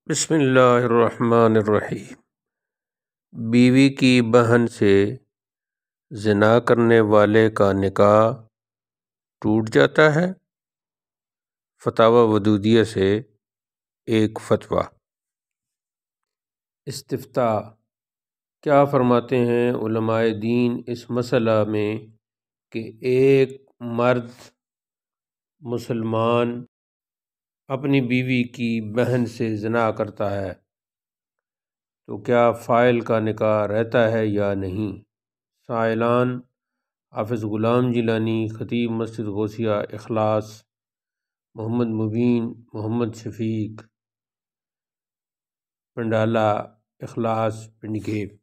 بسم اللہ الرحمن الرحیم۔ بیوی کی بہن سے زنا کرنے والے کا نکاح ٹوٹ جاتا ہے۔ فتاوی ودودیہ سے ایک فتویٰ۔ استفتاء: کیا فرماتے ہیں علماء دین اس مسئلہ میں کہ ایک مرد مسلمان اپنی بیوی کی بہن سے زنا کرتا ہے تو کیا فاعل کا نکاح رہتا ہے یا نہیں؟ سائلان: حافظ غلام جیلانی، خطیب مسجد غوثیہ اخلاص، محمد مبین، محمد شفیق، پنڈالہ اخلاص، پنڈگیب۔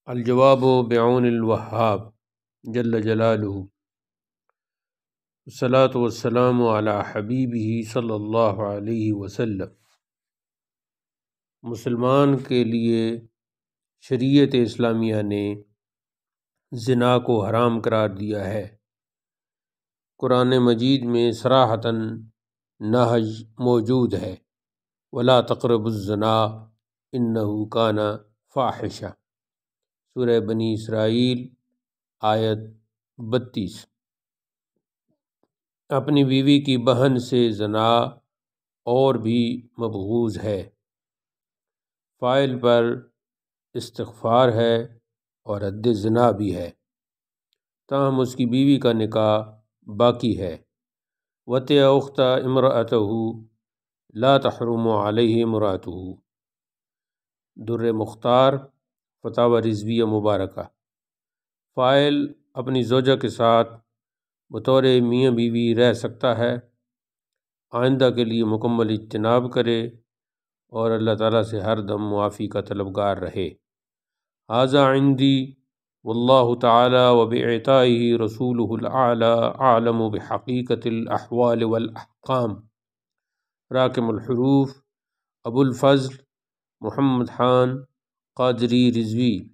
الجواب بعون الوہاب جل جلالہ، والصلاۃ والسلام علی حبیبہ صلی اللہ علیہ وسلم۔ مسلمان کے لیے شریعت اسلامیہ نے زنا کو حرام قرار دیا ہے۔ قرآن مجید میں صراحتاً نہی موجود ہے، وَلَا تَقْرَبُوا الزِّنَا إِنَّهُ كَانَ فَاحِشَةً، سورہ بنی اسرائیل آیت 32۔ اپنی بیوی کی بہن سے زنا اور بھی مبغوض ہے۔ فاعل پر استغفار ہے اور حد زنا بھی ہے، تاہم اس کی بیوی کا نکاح باقی ہے۔ وَطِئَ أُخْتَ امرأته لا تحرم علیہ امرأته، در مختار، فتاوی رضویہ مبارکہ۔ فاعل اپنی زوجہ کے ساتھ بطور میاں بیوی رہ سکتا ہے، آئندہ کے لیے مکمل اجتناب کرے اور اللہ تعالیٰ سے ہر دم معافی کا طلبگار رہے۔ ھذا عندی واللہ تعالی وبعطائہ رسولہ الاعلی اعلم بحقیقۃ الاحوال والاحکام۔ راکم الحروف ابو الفضل محمد خان قادری رضوی،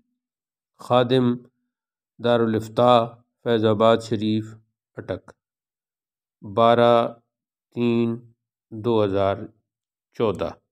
خادم دارالافتاء فیض آباد شریف اٹک، 12/3/2014۔